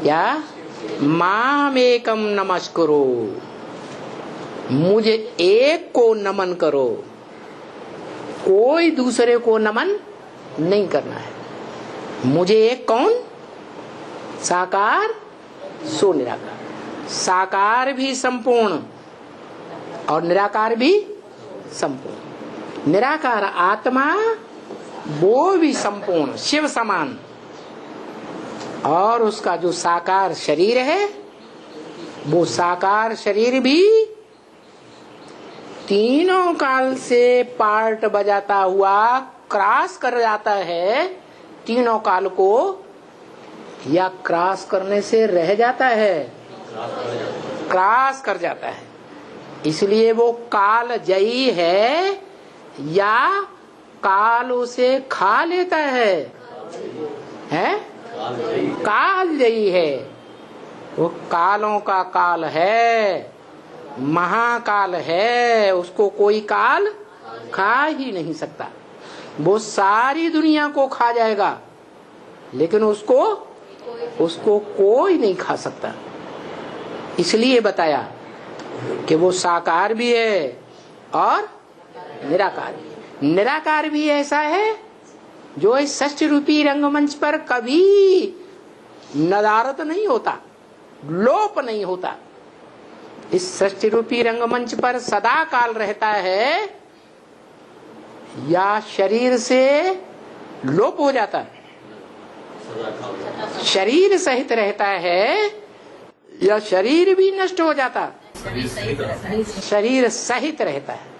या मामेकम नमस्कुरु, मुझे एक को नमन करो, कोई दूसरे को नमन नहीं करना है। मुझे एक कौन? साकार सो निराकार। साकार भी संपूर्ण और निराकार भी संपूर्ण। निराकार आत्मा वो भी संपूर्ण शिव समान, और उसका जो साकार शरीर है वो साकार शरीर भी तीनों काल से पार्ट बजाता हुआ क्रॉस कर जाता है तीनों काल को, या क्रॉस करने से रह जाता है? क्रॉस कर जाता है। इसलिए वो काल जयी है या काल उसे खा लेता है? काल जयी है। वो कालों का काल है, महाकाल है, उसको कोई काल खा ही नहीं सकता। वो सारी दुनिया को खा जाएगा लेकिन उसको कोई नहीं खा सकता। इसलिए बताया कि वो साकार भी है और निराकार भी। निराकार भी ऐसा है जो इस षष्ठ रूपी रंगमंच पर कभी नदारत नहीं होता, लोप नहीं होता। इस षष्ठ रूपी रंगमंच पर सदा काल रहता है या शरीर से लोप हो जाता है? शरीर सहित रहता है या शरीर भी नष्ट हो जाता? शरीर सहित रहता है।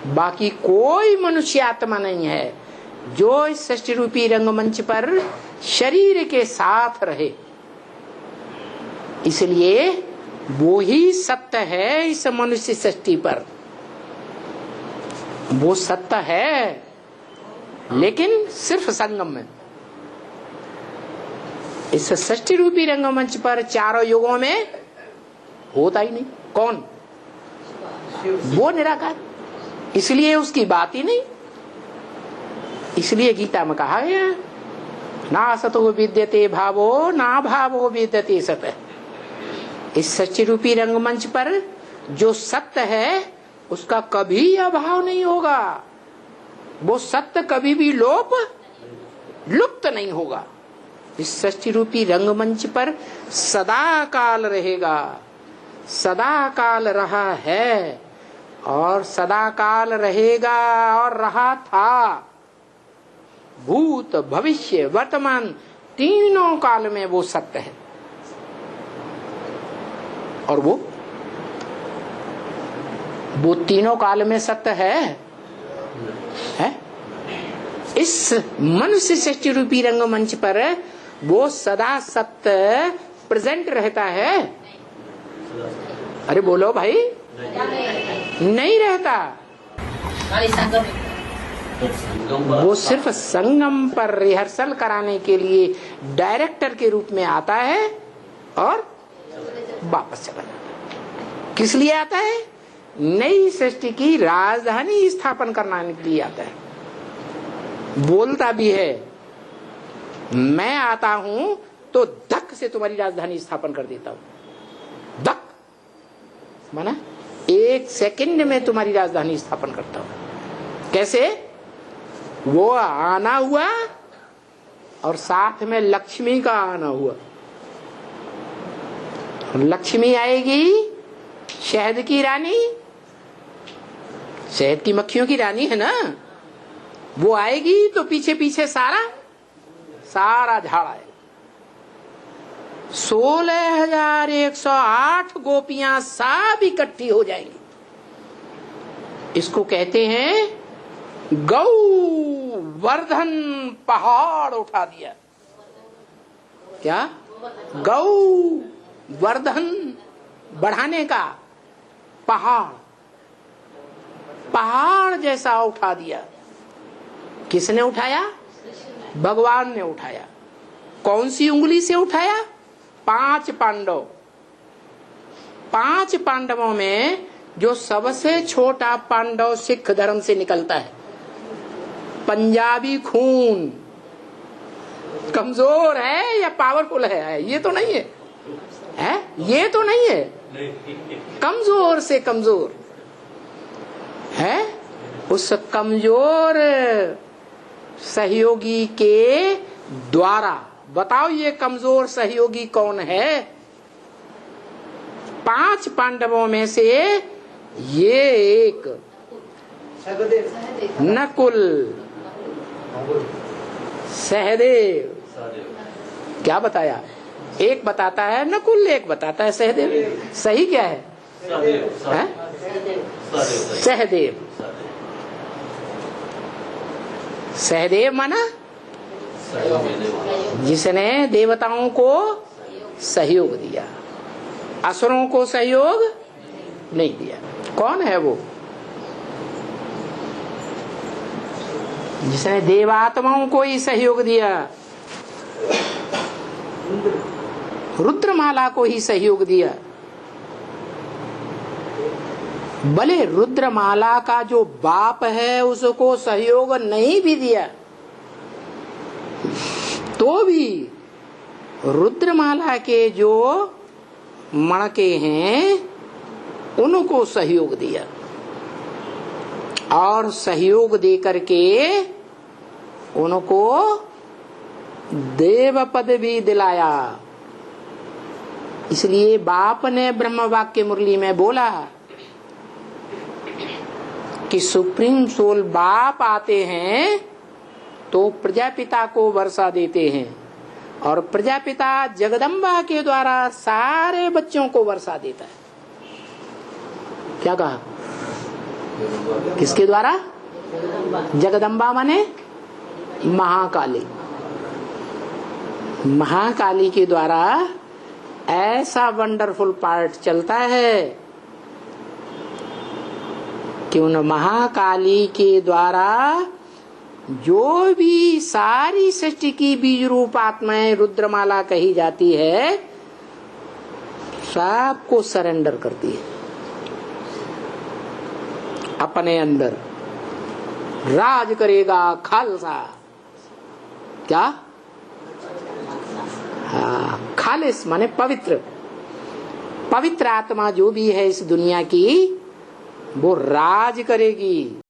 बाकी कोई मनुष्य आत्मा नहीं है जो इस षष्ठ रूपी रंगमंच पर शरीर के साथ रहे। इसलिए वो ही सत्य है इस मनुष्य सृष्टि पर। वो सत्य है लेकिन सिर्फ संगम में। इस षष्ठ रूपी रंगमंच पर चारों युगों में होता ही नहीं। कौन? वो निराकार। इसलिए उसकी बात ही नहीं। इसलिए गीता में कहा गया ना सतो विद्यते भावो ना भावो विद्यते सत। इस सच्ची रूपी रंगमंच पर जो सत्य है उसका कभी अभाव नहीं होगा। वो सत्य कभी भी लुप्त नहीं होगा। इस सच्ची रूपी रंगमंच पर सदा काल रहेगा, सदा काल रहा है और सदा काल रहेगा और रहा था। भूत भविष्य वर्तमान तीनों काल में वो सत्य है। और वो तीनों काल में सत्य है? इस मनुष्य सृष्टि रूपी रंगमंच पर वो सदा सत्य प्रेजेंट रहता है? अरे बोलो भाई, नहीं रहता। वो सिर्फ संगम पर रिहर्सल कराने के लिए डायरेक्टर के रूप में आता है और वापस चला जाता है। किस लिए आता है? नई सृष्टि की राजधानी स्थापन कराने के लिए आता है। बोलता भी है मैं आता हूं तो धक से तुम्हारी राजधानी स्थापन कर देता हूं। धक माना 1 सेकंड में तुम्हारी राजधानी स्थापन करता हूं। कैसे? वो आना हुआ और साथ में लक्ष्मी का आना हुआ। लक्ष्मी आएगी शहद की रानी, शहद की मक्खियों की रानी है ना, वो आएगी तो पीछे पीछे सारा झाड़ आएगा। 16,108 गोपियां सब इकट्ठी हो जाएंगी। इसको कहते हैं गौ वर्धन पहाड़ उठा दिया। क्या? गौ वर्धन बढ़ाने का पहाड़ जैसा उठा दिया। किसने उठाया? भगवान ने उठाया। कौन सी उंगली से उठाया? 5 पांडव। 5 पांडवों में जो सबसे छोटा पांडव सिख धर्म से निकलता है, पंजाबी खून, कमजोर है या पावरफुल है, ये तो नहीं है, ये तो नहीं है, कमजोर से कमजोर है। उस कमजोर सहयोगी के द्वारा, बताओ ये कमजोर सहयोगी कौन है? 5 पांडवों में से ये एक नकुल, सहदेव, क्या बताया? एक बताता है नकुल, एक बताता है सहदेव। सही क्या है? सहदेव। सहदेव माना जिसने देवताओं को सहयोग दिया, असुरों को सहयोग नहीं दिया। कौन है वो? जिसने देवात्माओं को ही सहयोग दिया, रुद्रमाला को ही सहयोग दिया। भले रुद्रमाला का जो बाप है उसको सहयोग नहीं भी दिया तो भी रुद्रमाला के जो मणके हैं उनको सहयोग दिया, और सहयोग दे करके उनको देव पद भी दिलाया। इसलिए बाप ने ब्रह्म वाक्य मुरली में बोला कि सुप्रीम सोल बाप आते हैं तो प्रजापिता को वर्षा देते हैं, और प्रजापिता जगदम्बा के द्वारा सारे बच्चों को वर्षा देता है। क्या कहा? किसके द्वारा? जगदम्बा माने महाकाली। महाकाली के द्वारा ऐसा वंडरफुल पार्ट चलता है कि उन महाकाली के द्वारा जो भी सारी सृष्टि की बीज रूप आत्माएं रुद्रमाला कही जाती है, सबको सरेंडर करती है अपने अंदर। राज करेगा खालसा। क्या? हाँ, खालिस माने पवित्र। पवित्र आत्मा जो भी है इस दुनिया की, वो राज करेगी।